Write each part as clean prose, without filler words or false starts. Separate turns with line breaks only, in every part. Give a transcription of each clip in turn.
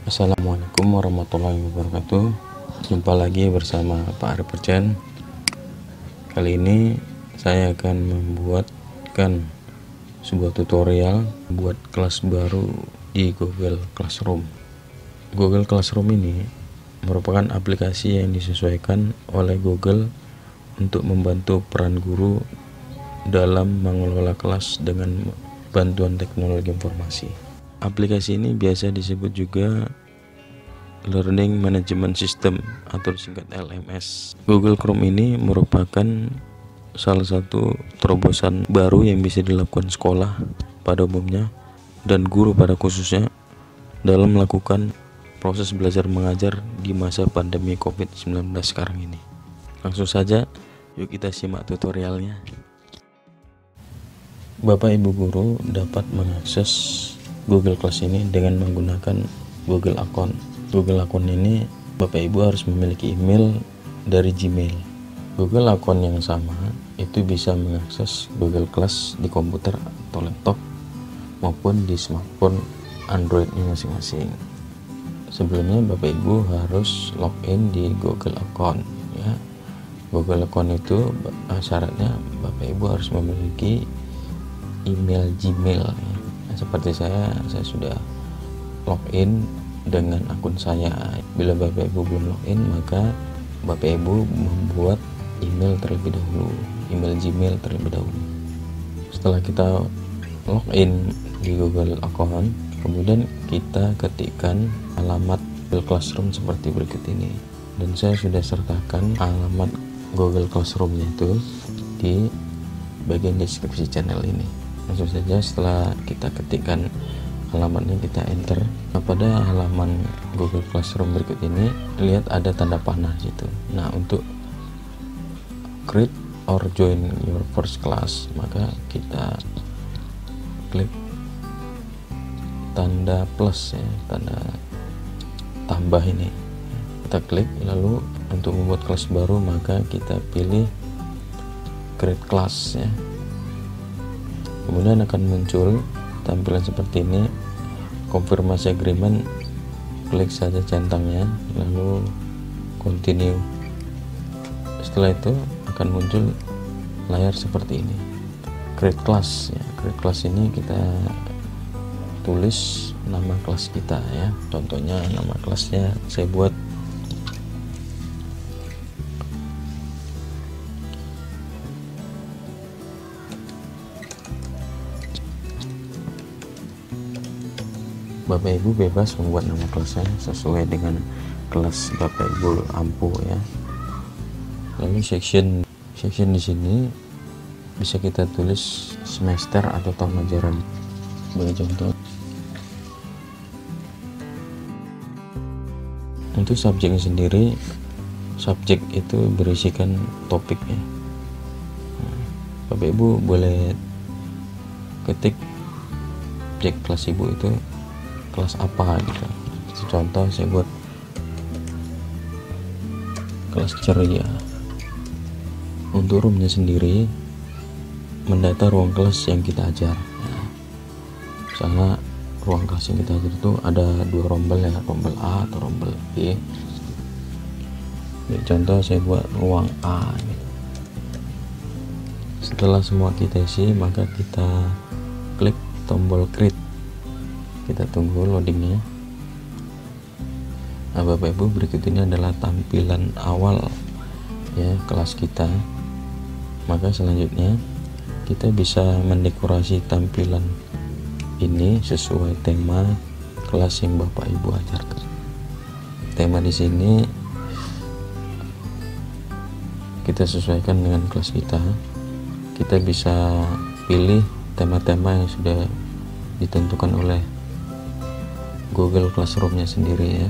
Assalamualaikum warahmatullahi wabarakatuh. Jumpa lagi bersama Pak Arif Percen. Kali ini saya akan membuatkan sebuah tutorial buat kelas baru di Google Classroom. Google Classroom ini merupakan aplikasi yang disesuaikan oleh Google untuk membantu peran guru dalam mengelola kelas dengan bantuan teknologi informasi. Aplikasi ini biasa disebut juga Learning Management System atau disingkat LMS. Google Chrome ini merupakan salah satu terobosan baru yang bisa dilakukan sekolah pada umumnya dan guru pada khususnya dalam melakukan proses belajar mengajar di masa pandemi COVID-19 sekarang ini. Langsung saja, yuk kita simak tutorialnya. Bapak Ibu guru dapat mengakses Google Class ini dengan menggunakan Google Account. Google Account ini Bapak Ibu harus memiliki email dari Gmail. Google Account yang sama itu bisa mengakses Google Class di komputer atau laptop maupun di smartphone Android-nya masing-masing. Sebelumnya Bapak Ibu harus login di Google Account ya. Google Account itu syaratnya Bapak Ibu harus memiliki email Gmail ya. Seperti saya sudah login dengan akun saya. Bila Bapak Ibu belum login, maka Bapak Ibu membuat email terlebih dahulu, email Gmail terlebih dahulu. Setelah kita login di Google Account, kemudian kita ketikkan alamat Google Classroom seperti berikut ini. Dan saya sudah sertakan alamat Google Classroom-nya itu di bagian deskripsi channel ini. Langsung saja setelah kita ketikkan alamatnya, kita enter. Nah, pada halaman Google Classroom berikut ini lihat ada tanda panah situ. Nah, untuk create or join your first class, maka kita klik tanda plus ya, tanda tambah ini. Kita klik, lalu untuk membuat kelas baru maka kita pilih create class ya. Kemudian akan muncul tampilan seperti ini, konfirmasi agreement, klik saja centangnya lalu continue. Setelah itu akan muncul layar seperti ini, create class ya. Create class ini kita tulis nama kelas kita ya. Contohnya nama kelasnya saya buat Bapak Ibu bebas membuat nama kelasnya sesuai dengan kelas Bapak Ibu ampuh ya. Lalu section di sini bisa kita tulis semester atau tahun ajaran. Sebagai contoh, untuk subjeknya sendiri, subjek itu berisikan topik ya. Bapak Ibu boleh ketik subjek kelas Ibu itu kelas apa gitu. Contoh saya buat kelas ceria. Untuk roomnya sendiri mendata ruang kelas yang kita ajar ya. Misalnya ruang kelas yang kita ajar itu ada dua rombel ya, rombel A atau rombel B. Jadi, contoh saya buat ruang A gitu. Setelah semua kita isi, maka kita klik tombol create. Kita tunggu loadingnya. Nah, Bapak Ibu, berikut ini adalah tampilan awal ya kelas kita. Maka selanjutnya kita bisa mendekorasi tampilan ini sesuai tema kelas yang Bapak Ibu ajarkan. Tema di sini kita sesuaikan dengan kelas kita. Kita bisa pilih tema-tema yang sudah ditentukan oleh Google Classroom-nya sendiri ya.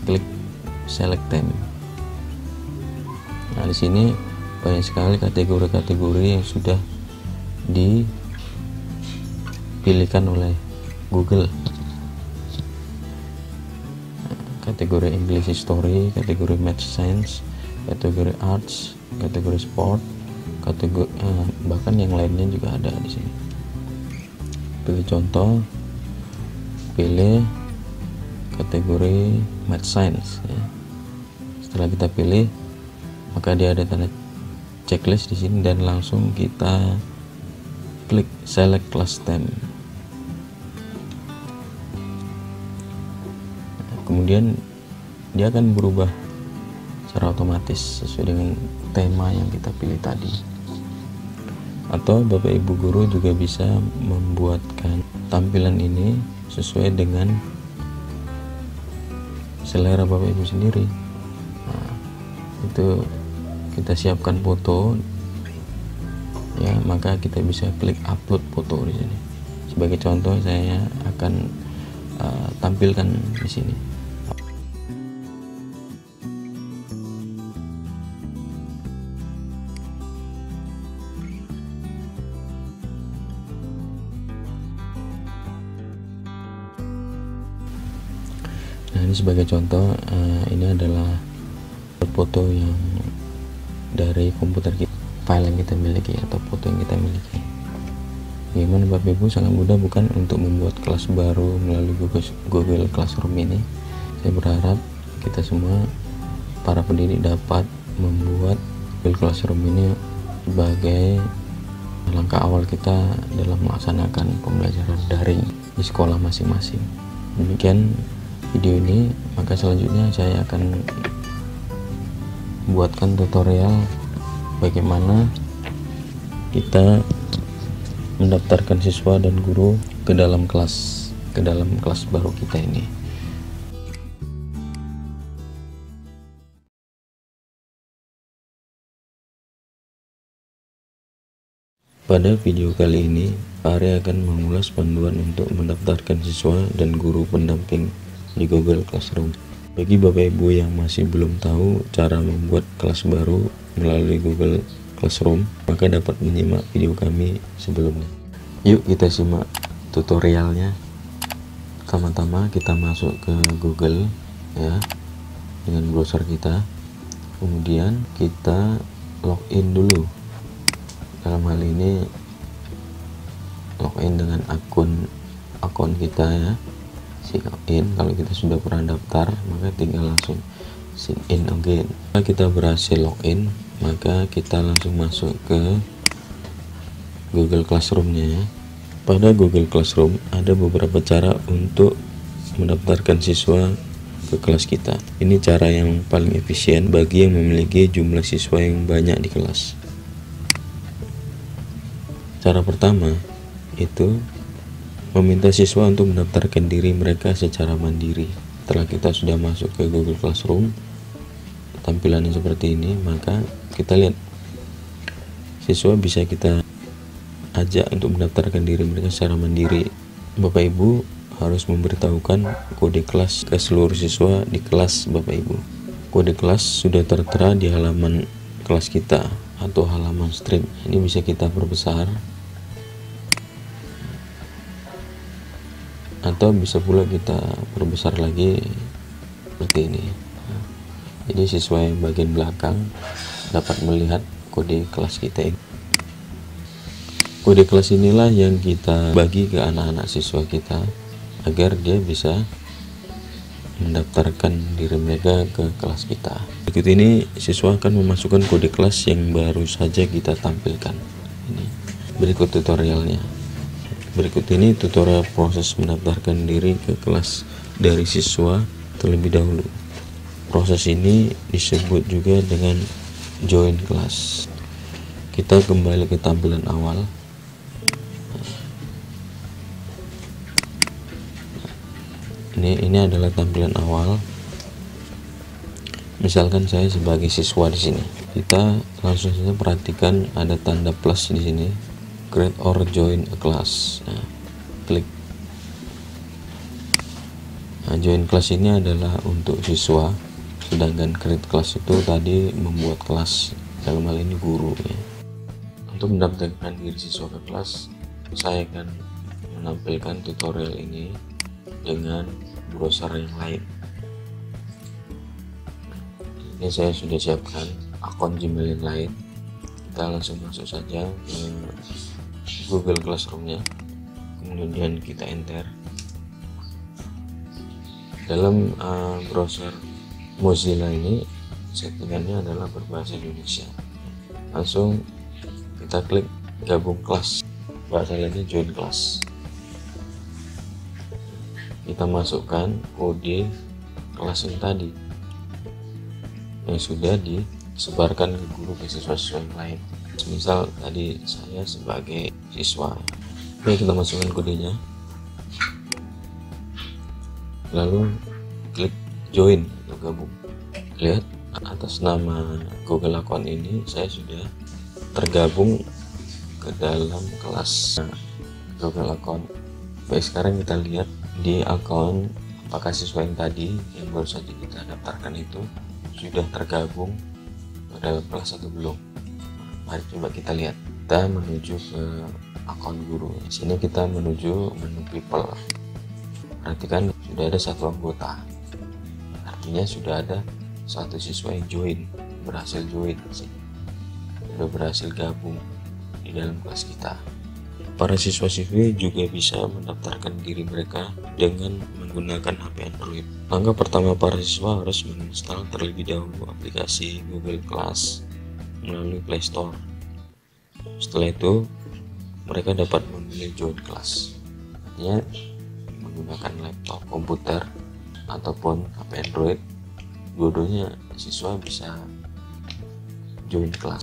Klik select theme. Nah, di sini banyak sekali kategori-kategori yang sudah dipilihkan oleh Google. Kategori English History, kategori Math Science, kategori Arts, kategori Sport, kategori bahkan yang lainnya juga ada di sini. Pilih contoh, pilih kategori Math Science ya. Setelah kita pilih, maka dia ada tanda checklist di sini dan langsung kita klik select class theme. Kemudian dia akan berubah secara otomatis sesuai dengan tema yang kita pilih tadi. Atau Bapak Ibu guru juga bisa membuatkan tampilan ini sesuai dengan selera Bapak Ibu sendiri. Nah, itu kita siapkan foto ya, maka kita bisa klik upload foto di sini. Sebagai contoh saya akan tampilkan di sini. Nah, ini sebagai contoh, ini adalah foto yang dari komputer kita, file yang kita miliki atau foto yang kita miliki. Gimana Bapak Ibu, sangat mudah bukan untuk membuat kelas baru melalui Google Classroom ini. Saya berharap kita semua para pendidik dapat membuat Google Classroom ini sebagai langkah awal kita dalam melaksanakan pembelajaran daring di sekolah masing-masing. Demikian video ini, maka selanjutnya saya akan buatkan tutorial bagaimana kita mendaftarkan siswa dan guru ke dalam kelas baru kita ini. Pada video kali ini, Pak Ari akan mengulas panduan untuk mendaftarkan siswa dan guru pendamping di Google Classroom. Bagi Bapak Ibu yang masih belum tahu cara membuat kelas baru melalui Google Classroom, maka dapat menyimak video kami sebelumnya. Yuk kita simak tutorialnya. Pertama-tama kita masuk ke Google ya, dengan browser kita. Kemudian kita login dulu. Dalam hal ini login dengan akun kita ya. Sign in. Kalau kita sudah pernah daftar, maka tinggal langsung sign in again. Jika kita berhasil login, maka kita langsung masuk ke Google Classroom-nya ya. Pada Google Classroom ada beberapa cara untuk mendaftarkan siswa ke kelas kita. Ini cara yang paling efisien bagi yang memiliki jumlah siswa yang banyak di kelas. Cara pertama itu meminta siswa untuk mendaftarkan diri mereka secara mandiri. Setelah kita sudah masuk ke Google Classroom, tampilannya seperti ini, maka kita lihat siswa bisa kita ajak untuk mendaftarkan diri mereka secara mandiri. Bapak Ibu harus memberitahukan kode kelas ke seluruh siswa di kelas Bapak Ibu. Kode kelas sudah tertera di halaman kelas kita atau halaman stream. Ini bisa kita perbesar atau bisa pula kita perbesar lagi seperti ini. Jadi siswa yang bagian belakang dapat melihat kode kelas kita ini. Kode kelas inilah yang kita bagi ke anak-anak siswa kita agar dia bisa mendaftarkan diri mereka ke kelas kita. Berikut ini siswa akan memasukkan kode kelas yang baru saja kita tampilkan. Ini berikut tutorialnya. Berikut ini tutorial proses mendaftarkan diri ke kelas dari siswa terlebih dahulu. Proses ini disebut juga dengan join class. Kita kembali ke tampilan awal. Ini adalah tampilan awal. Misalkan saya sebagai siswa di sini. Kita langsung saja perhatikan ada tanda plus di sini. Create or join a class. Nah, klik. Nah, join class ini adalah untuk siswa, sedangkan create class itu tadi membuat kelas, dalam hal ini guru ya. Untuk mendaftarkan diri siswa ke kelas, saya akan menampilkan tutorial ini dengan browser yang lain. Ini saya sudah siapkan akun Gmail yang lain. Kita langsung masuk saja ke Google Classroom-nya, kemudian kita enter. Dalam browser Mozilla ini settingannya adalah berbahasa Indonesia. Langsung kita klik gabung kelas, bahasa lainnya join kelas. Kita masukkan kode kelas yang tadi yang sudah disebarkan ke guru ke siswa-siswa yang lain. Misal tadi saya sebagai siswa. Oke, kita masukkan kodenya, lalu klik join atau gabung. Lihat atas nama Google Account ini saya sudah tergabung ke dalam kelas Google Account. Baik, sekarang kita lihat di akun apakah siswa yang tadi yang baru saja kita daftarkan itu sudah tergabung ke dalam kelas atau belum. Mari coba kita lihat. Kita menuju ke akun guru. Di sini kita menuju menu people. Perhatikan sudah ada satu anggota. Artinya sudah ada satu siswa yang berhasil join. Sudah berhasil gabung di dalam kelas kita. Para siswa-siswi juga bisa mendaftarkan diri mereka dengan menggunakan HP Android. Langkah pertama, para siswa harus menginstal terlebih dahulu aplikasi Google Class melalui Play Store. Setelah itu, mereka dapat memilih join kelas. Artinya menggunakan laptop, komputer, ataupun HP Android, dua-duanya siswa bisa join kelas.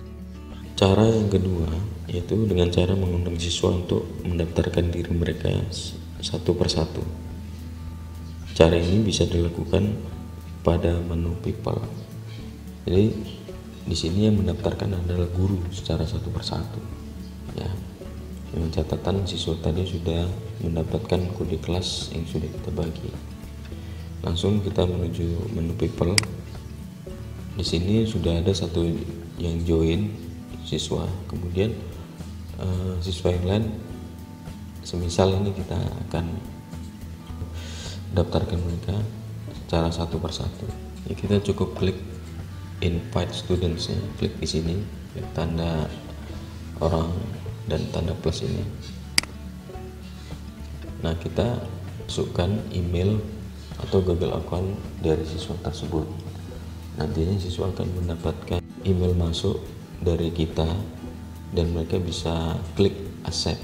Cara yang kedua yaitu dengan cara mengundang siswa untuk mendaftarkan diri mereka satu persatu. Cara ini bisa dilakukan pada menu people. Jadi di sini yang mendaftarkan adalah guru secara satu persatu. Ya, dengan catatan siswa tadi sudah mendapatkan kode kelas yang sudah kita bagi. Langsung kita menuju menu people. Di sini sudah ada satu yang join siswa, kemudian siswa yang lain, semisal ini kita akan daftarkan mereka secara satu persatu. Ya, kita cukup klik invite students ya. Klik di sini, klik tanda orang dan tanda plus ini. Nah, kita masukkan email atau Google account dari siswa tersebut. Nantinya siswa akan mendapatkan email masuk dari kita dan mereka bisa klik accept.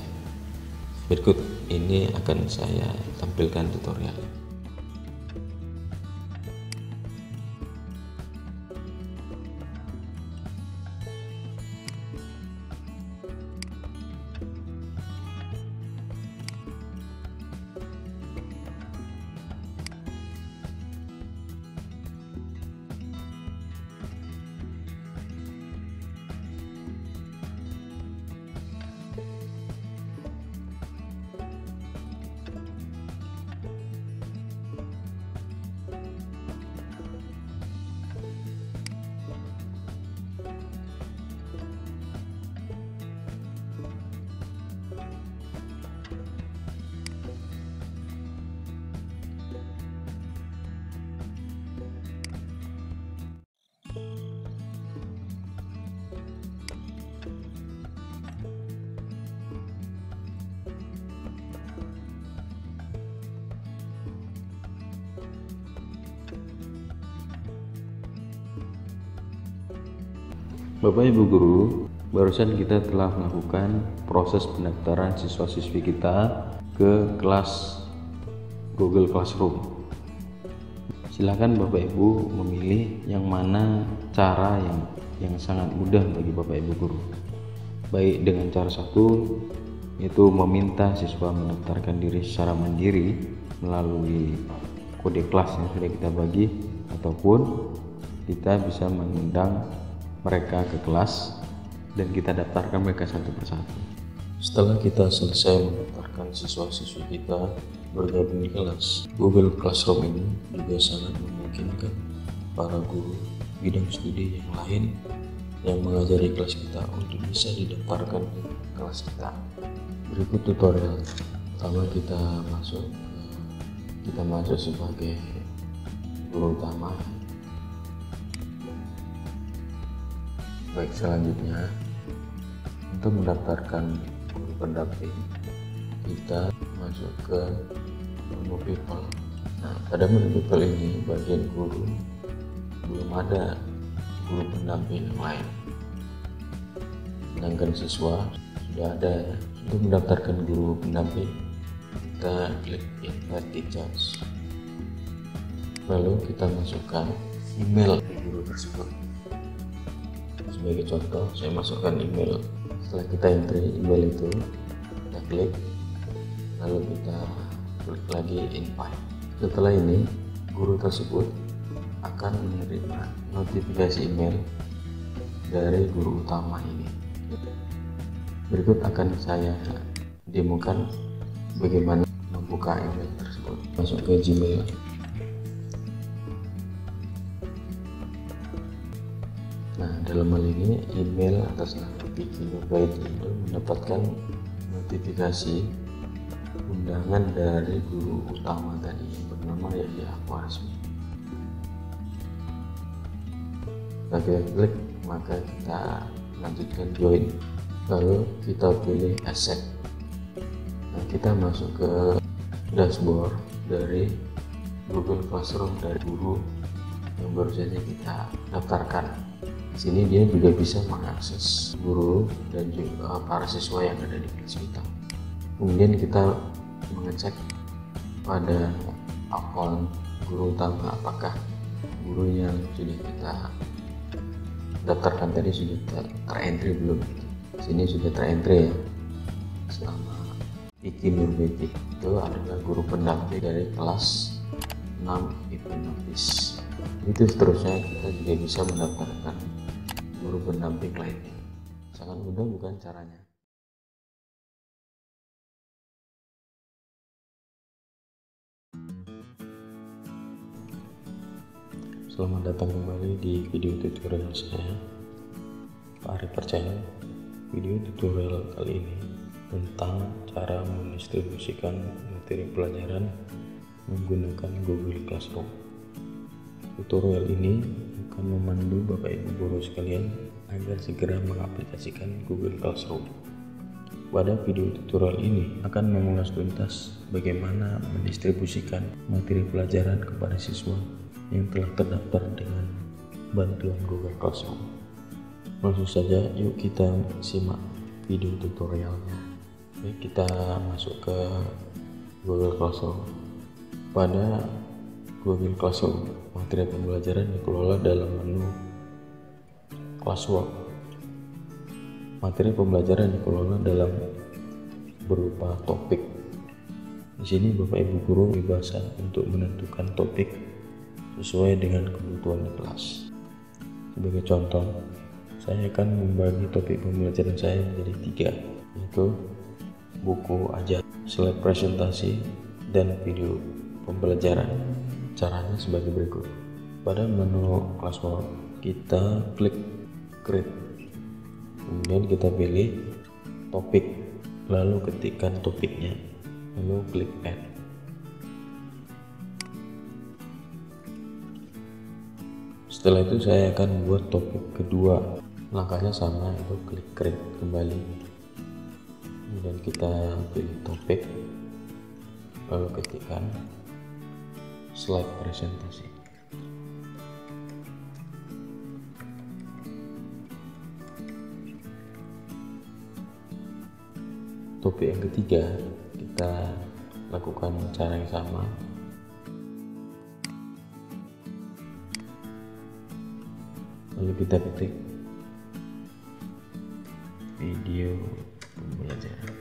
Berikut ini akan saya tampilkan tutorial. Bapak Ibu Guru, barusan kita telah melakukan proses pendaftaran siswa-siswi kita ke kelas Google Classroom. Silakan Bapak Ibu memilih yang mana cara yang sangat mudah bagi Bapak Ibu Guru. Baik dengan cara satu, yaitu meminta siswa mendaftarkan diri secara mandiri melalui kode kelas yang sudah kita bagi, ataupun kita bisa mengundang mereka ke kelas dan kita daftarkan mereka satu persatu. Setelah kita selesai mendaftarkan siswa-siswi kita bergabung di kelas, Google Classroom ini juga sangat memungkinkan para guru bidang studi yang lain yang mengajari kelas kita untuk bisa didaftarkan ke kelas kita. Berikut tutorial. Pertama kita masuk sebagai guru utama. Baik, selanjutnya untuk mendaftarkan guru pendamping, kita masuk ke menu people. Nah, pada modul kali ini bagian guru belum ada guru pendamping yang lain, sedangkan siswa sudah ada ya. Untuk mendaftarkan guru pendamping, kita klik invite details, lalu kita masukkan email guru tersebut. Sebagai contoh, saya masukkan email. Setelah kita enter email itu, kita klik, lalu kita klik lagi invite. Setelah ini, guru tersebut akan menerima notifikasi email dari guru utama ini. Berikut akan saya demokan bagaimana membuka email tersebut. Masuk ke Gmail. Nah, dalam hal ini email atas nama Vicky Nurbaiti itu mendapatkan notifikasi undangan dari guru utama tadi yang bernama Yahya Khwarizmi. Kita klik, maka kita lanjutkan join, lalu kita pilih accept. Nah, kita masuk ke dashboard dari Google Classroom dari guru yang baru saja kita daftarkan. Di sini dia juga bisa mengakses guru dan juga para siswa yang ada di kelas kita. Kemudian kita mengecek pada akun guru utama apakah guru yang sudah kita daftarkan tadi sudah terentry belum. Di sini sudah terentry ya, selama Vicky Nurbaiti itu adalah guru pendamping dari kelas 6 IP Novis. Itu seterusnya kita juga bisa mendaftarkan guru pendamping lainnya. Sangat mudah bukan caranya? Selamat datang kembali di video tutorial saya, Pak Arif Channel. Video tutorial kali ini tentang cara mendistribusikan materi pelajaran menggunakan Google Classroom. Tutorial ini akan memandu Bapak Ibu guru sekalian agar segera mengaplikasikan Google Classroom. Pada video tutorial ini akan mengulas tuntas bagaimana mendistribusikan materi pelajaran kepada siswa yang telah terdaftar dengan bantuan Google Classroom. Langsung saja yuk kita simak video tutorialnya. Oke, kita masuk ke Google Classroom. Pada Google Classroom, materi pembelajaran dikelola dalam menu Classwork. Materi pembelajaran dikelola dalam berupa topik. Di sini Bapak Ibu guru bebas untuk menentukan topik sesuai dengan kebutuhan di kelas. Sebagai contoh, saya akan membagi topik pembelajaran saya menjadi 3, yaitu buku ajar, slide presentasi, dan video pembelajaran. Caranya sebagai berikut. Pada menu Classwork, kita klik Create, kemudian kita pilih topik, lalu ketikkan topiknya, lalu klik Add. Setelah itu saya akan buat topik kedua. Langkahnya sama, itu klik create kembali, kemudian kita pilih topik, lalu ketikkan slide presentasi. Topik yang ketiga kita lakukan cara yang sama. Lalu kita ketik video pembelajaran.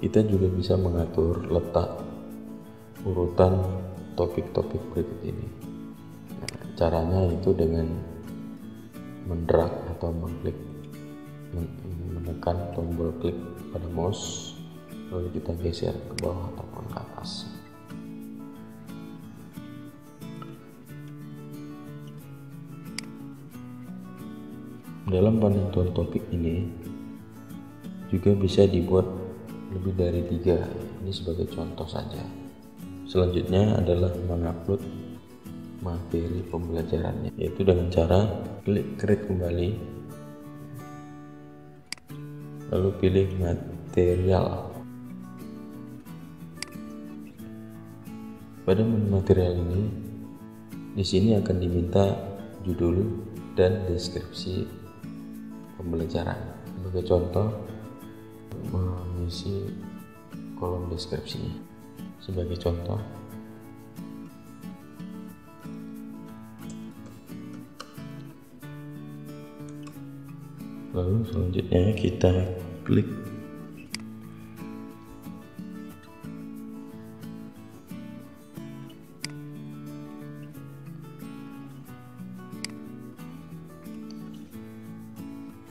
Kita juga bisa mengatur letak urutan topik-topik berikut ini. Nah, caranya itu dengan mendrag atau menekan tombol klik pada mouse, lalu kita geser ke bawah ataupun ke atas. Dalam penentuan topik ini juga bisa dibuat lebih dari 3. Ini sebagai contoh saja. Selanjutnya adalah mengupload materi pembelajarannya, yaitu dengan cara klik create kembali, lalu pilih material. Pada menu material ini, di sini akan diminta judul dan deskripsi pembelajaran. Sebagai contoh, mengisi kolom deskripsinya. Sebagai contoh, lalu selanjutnya kita klik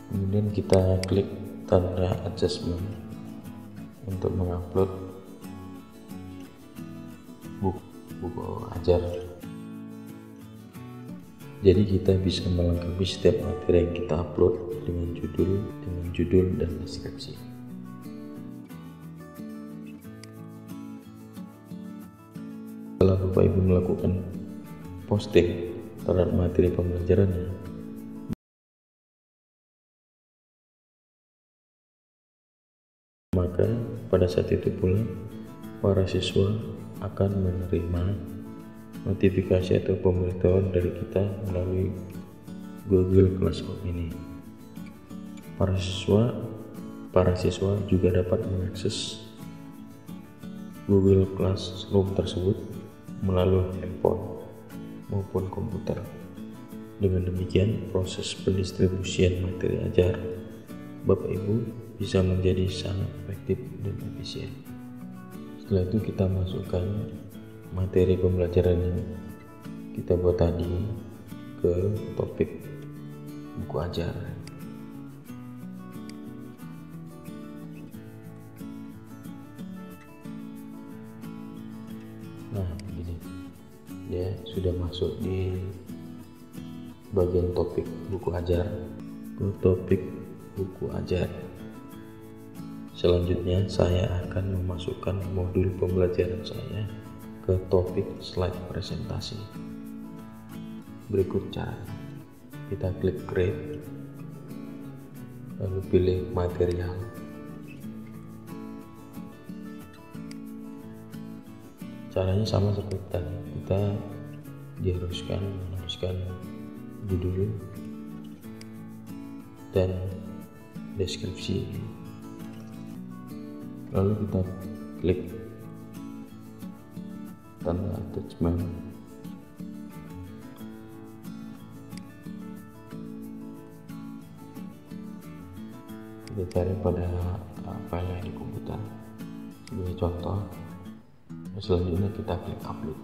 kemudian kita klik tanda adjustment untuk mengupload buku ajar. Jadi kita bisa melengkapi setiap materi yang kita upload dengan judul dan deskripsi. Setelah Bapak Ibu melakukan posting terhadap materi pembelajarannya, maka pada saat itu pula para siswa akan menerima notifikasi atau pemberitahuan dari kita melalui Google Classroom ini. Para siswa juga dapat mengakses Google Classroom tersebut melalui handphone maupun komputer. Dengan demikian, proses pendistribusian materi ajar Bapak Ibu bisa menjadi sangat efektif dan efisien. Setelah itu kita masukkan materi pembelajaran yang kita buat tadi ke topik buku ajar. Nah, begini, dia sudah masuk di bagian topik buku ajar, ke topik buku ajar. Selanjutnya saya akan memasukkan modul pembelajaran saya ke topik slide presentasi. Berikut caranya. Kita klik create, lalu pilih material. Caranya sama seperti tadi, kita meneruskan judul dan deskripsi, lalu kita klik tanda attachment, kita cari pada file yang di komputer. Sebagai contoh, selanjutnya kita klik upload.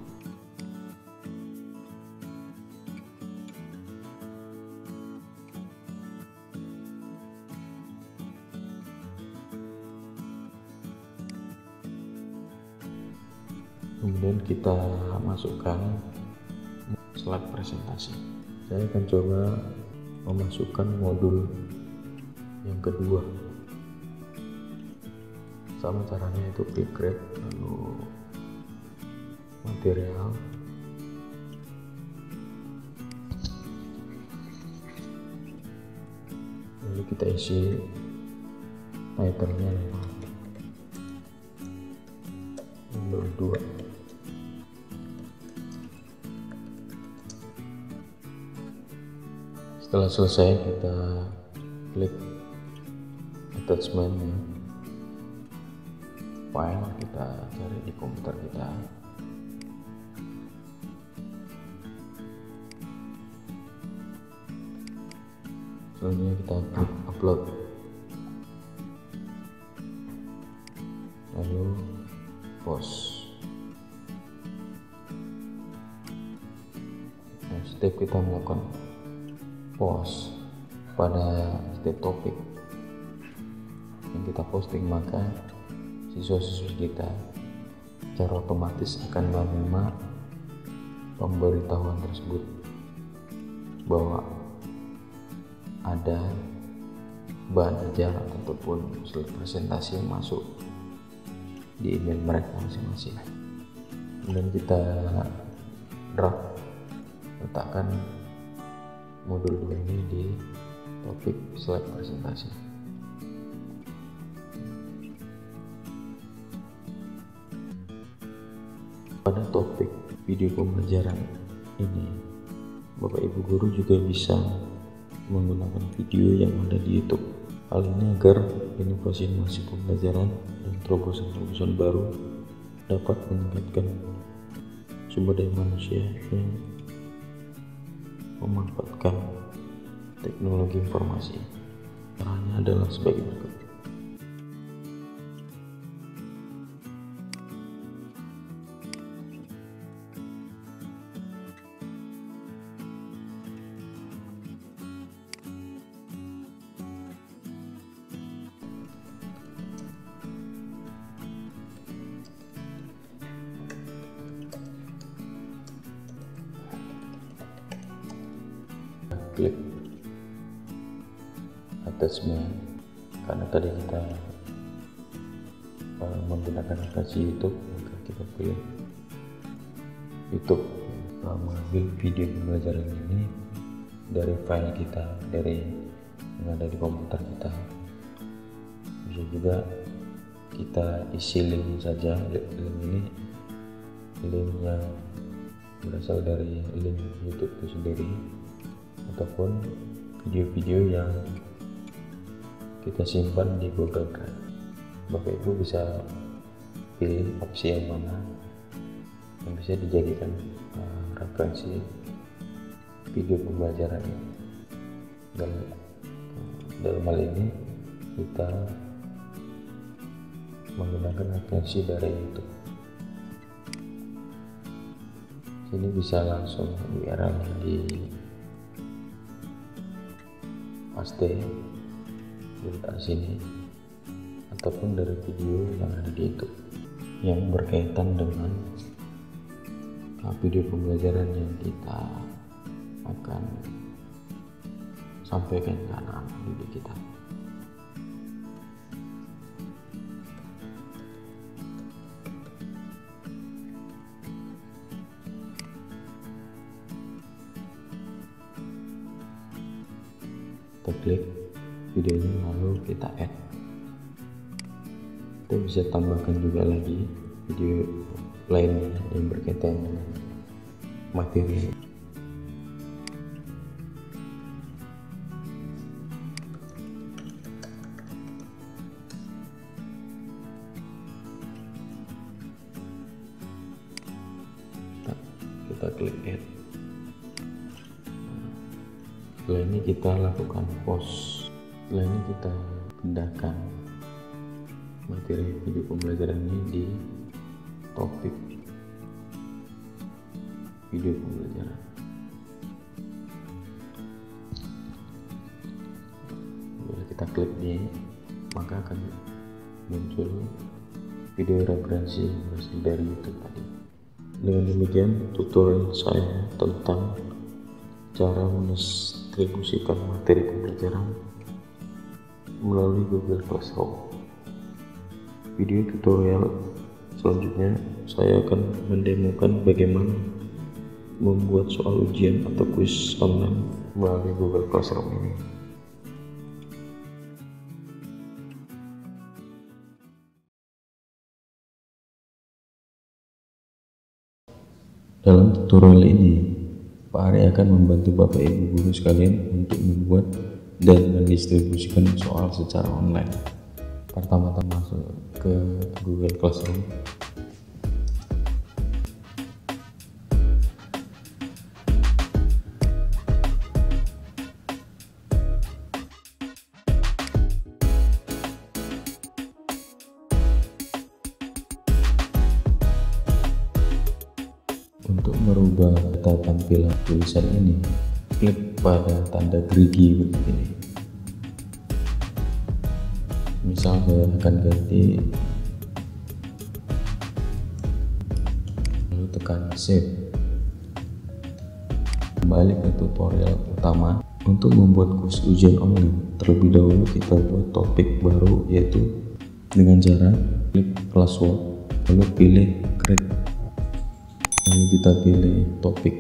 Kemudian kita masukkan slide presentasi. Saya akan coba memasukkan modul yang kedua. Sama caranya, itu klik create, lalu material, lalu kita isi title-nya nomor 2. Setelah selesai, kita klik attachment file, kita cari di komputer kita. Selanjutnya kita klik upload, lalu post. Nah, setiap kita melakukan post pada setiap topik yang kita posting, maka siswa-siswa kita secara otomatis akan menerima pemberitahuan tersebut bahwa ada bahan ajar ataupun slide presentasi yang masuk di email mereka masing-masing. Kemudian kita draft letakkan modul 2 ini di topik slide presentasi. Pada topik video pembelajaran ini, Bapak Ibu guru juga bisa menggunakan video yang ada di YouTube. Hal ini agar inovasi-inovasi pembelajaran dan terobosan-terobosan baru dapat meningkatkan sumber daya manusia yang memanfaatkan teknologi informasi. Caranya adalah sebagai berikut. Klik attachment, karena tadi kita menggunakan aplikasi YouTube, maka kita pilih YouTube. Mengambil video pembelajaran ini dari file kita, dari yang ada di komputer kita. Bisa juga kita isi link saja. Link ini link yang berasal dari link YouTube itu sendiri, ataupun video-video yang kita simpan di Google Drive. Bapak Ibu bisa pilih opsi yang mana yang bisa dijadikan referensi video pembelajaran ini. Dan dalam hal ini kita menggunakan referensi dari YouTube. Sini bisa langsung URL di paste di sini, ataupun dari video yang ada di YouTube yang berkaitan dengan video pembelajaran yang kita akan sampaikan ke anak-anak didik kita. Kita klik videonya lalu kita add. Kita bisa tambahkan juga lagi video lainnya yang berkaitan dengan materi. Kita klik add. Setelah ini kita lakukan pause. Setelah ini kita pindahkan materi video pembelajaran ini di topik video pembelajaran. Bila kita klik ini, maka akan muncul video referensi berasal dari YouTube tadi. Dengan demikian tutorial saya tentang cara mendistribusikan materi pembelajaran melalui Google Classroom. Video tutorial selanjutnya saya akan mendemokan bagaimana membuat soal ujian atau kuis online melalui Google Classroom ini. Dalam tutorial ini, Pak Ari akan membantu Bapak Ibu guru sekalian untuk membuat dan mendistribusikan soal secara online. Pertama-tama masuk ke Google Classroom. Untuk merubah peta tampilan tulisan ini, klik pada tanda gerigi begini. Misal saya akan ganti, lalu tekan save. Kembali ke tutorial utama. Untuk membuat kuis ujian online, terlebih dahulu kita buat topik baru, yaitu dengan cara klik classwork, lalu pilih create, lalu kita pilih topik.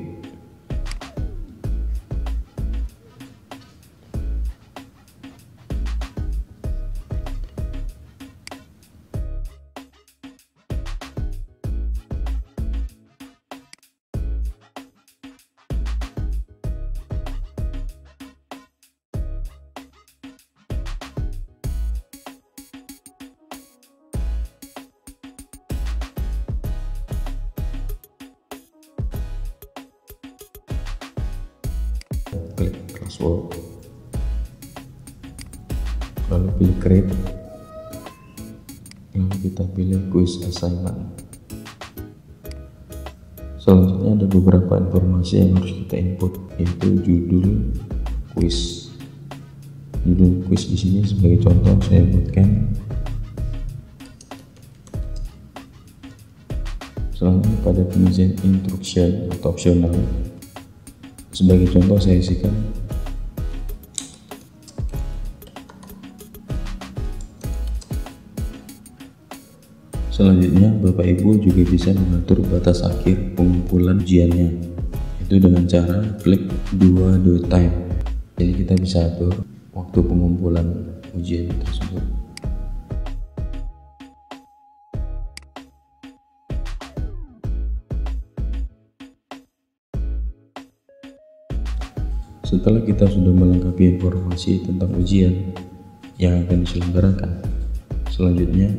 klik classwork, lalu pilih create, lalu kita pilih quiz assignment. Selanjutnya ada beberapa informasi yang harus kita input, yaitu judul quiz. Judul quiz di sini sebagai contoh saya buatkan. Selanjutnya pada pengisian instruction atau opsional, sebagai contoh saya isikan selanjutnya. Bapak Ibu juga bisa mengatur batas akhir pengumpulan ujiannya, itu dengan cara klik do time. Jadi kita bisa atur waktu pengumpulan ujian tersebut. Setelah kita sudah melengkapi informasi tentang ujian yang akan diselenggarakan, selanjutnya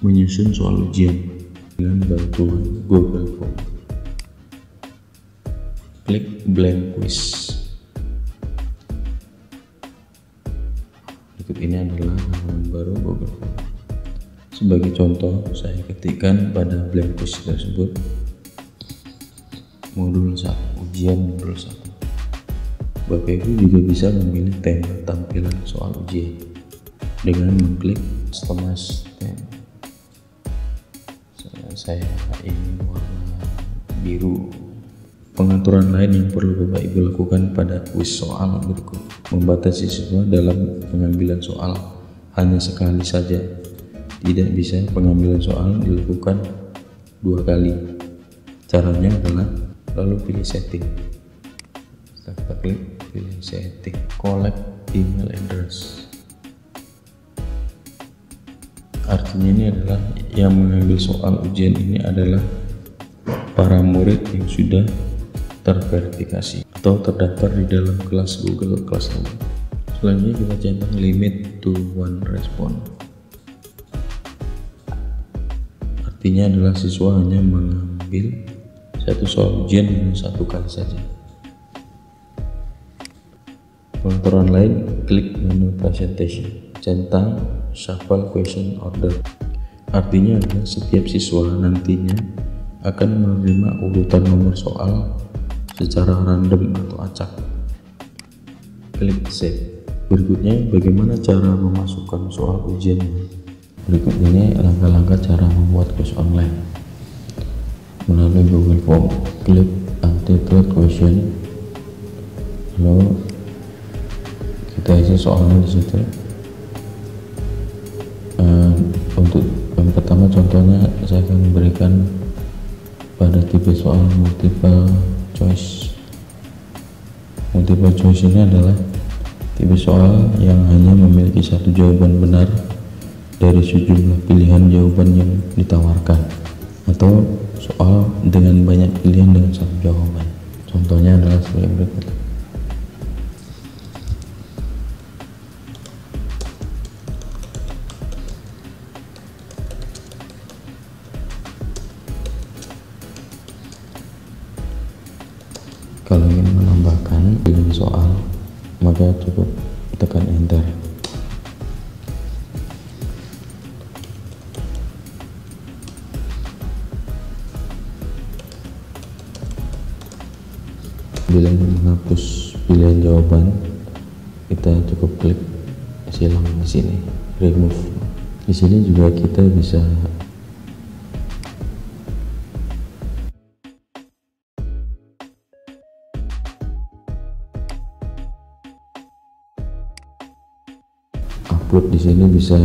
menyusun soal ujian dengan bantuan Google Form. Klik blank quiz. Berikut ini adalah halaman baru Google Form. Sebagai contoh, saya ketikkan pada blank quiz tersebut modul 1, ujian modul 1. Bapak Ibu juga bisa memilih tema tampilan soal ujian dengan mengklik customize theme. Saya ingin warna biru. Pengaturan lain yang perlu Bapak Ibu lakukan pada kuis soal berikut: membatasi siswa dalam pengambilan soal hanya sekali saja. Tidak bisa pengambilan soal dilakukan 2 kali. Caranya adalah lalu pilih setting. Setelah kita klik pilih setting, collect email address. Artinya ini adalah yang mengambil soal ujian ini adalah para murid yang sudah terverifikasi atau terdaftar di dalam kelas Google Classroom. Selanjutnya kita centang limit to one response. Artinya adalah siswa hanya mengambil satu soal ujian hanya 1 kali saja. Pengaturan lain, klik menu presentation, centang shuffle question order. Artinya adalah setiap siswa nantinya akan menerima urutan nomor soal secara random atau acak. Klik save. Berikutnya, bagaimana cara memasukkan soal ujian? Berikut ini langkah-langkah cara membuat kuis online melalui Google Form. Klik untitled question, lalu kita isi soalnya di situ. Untuk yang pertama contohnya saya akan memberikan pada tipe soal multiple choice. Multiple choice ini adalah tipe soal yang hanya memiliki satu jawaban benar dari sejumlah pilihan jawaban yang ditawarkan, atau soal dengan banyak pilihan dengan satu jawaban. Contohnya adalah sebagai berikut. Kalau ingin menambahkan pilihan soal, maka cukup tekan enter. Bila ingin menghapus pilihan jawaban, kita cukup klik silang di sini, remove. Di sini juga kita bisa upload. Di sini bisa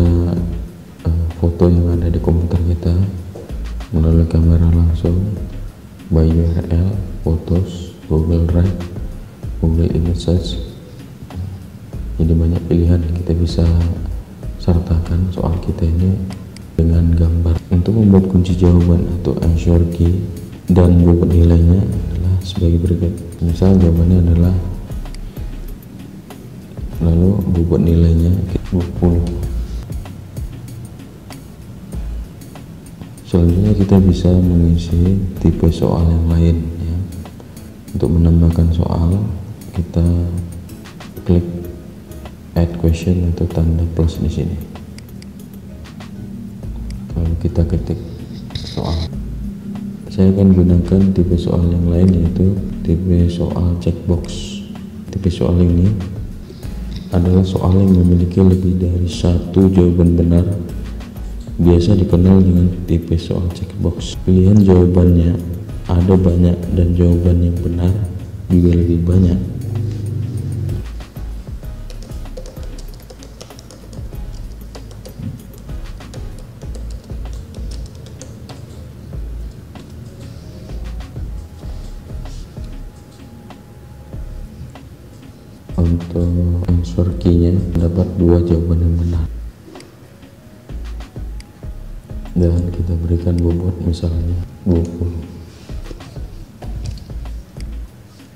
foto yang ada di komputer kita melalui kamera langsung, by URL, Photos, Google Drive, Google Images. Jadi banyak pilihan, kita bisa sertakan soal kita ini dengan gambar. Untuk membuat kunci jawaban atau answer key dan bobot nilainya adalah sebagai berikut. Misal jawabannya adalah, lalu bobot nilainya 20. Selanjutnya kita bisa mengisi tipe soal yang lain ya. Untuk menambahkan soal, kita klik add question atau tanda plus di sini. Kalau kita ketik soal, saya akan gunakan tipe soal yang lain, yaitu tipe soal checkbox. Tipe soal ini adalah soal yang memiliki lebih dari satu jawaban benar, biasa dikenal dengan tipe soal checkbox. Pilihan jawabannya ada banyak dan jawaban yang benar juga lebih banyak. Untuk answer key-nya dapat 2 jawaban yang benar, dan kita berikan bobot misalnya 20.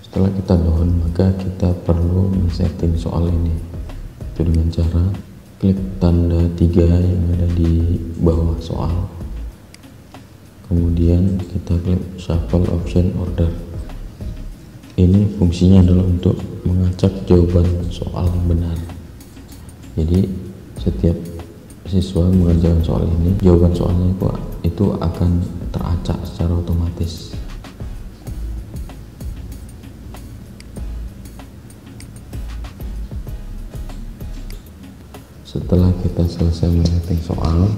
Setelah kita done, maka kita perlu men-setting soal ini, itu dengan cara klik tanda 3 yang ada di bawah soal, kemudian kita klik shuffle option order. Ini fungsinya adalah untuk mengacak jawaban soal yang benar. Jadi setiap siswa mengerjakan soal ini, jawaban soalnya itu akan teracak secara otomatis. Setelah kita selesai men-setting soal,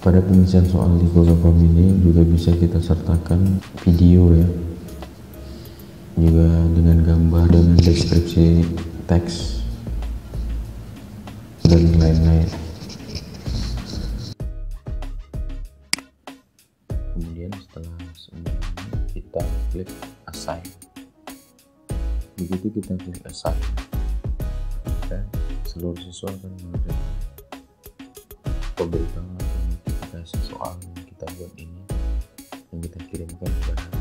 pada pengisian soal di Google Form ini juga bisa kita sertakan video ya, juga dengan gambar, dengan deskripsi teks dan lain-lain. Kemudian setelah semuanya kita klik assign. Begitu kita klik assign, maka seluruh siswa akan menerima pemberitahuan atau notifikasi soal yang kita buat ini, yang kita kirimkan kepada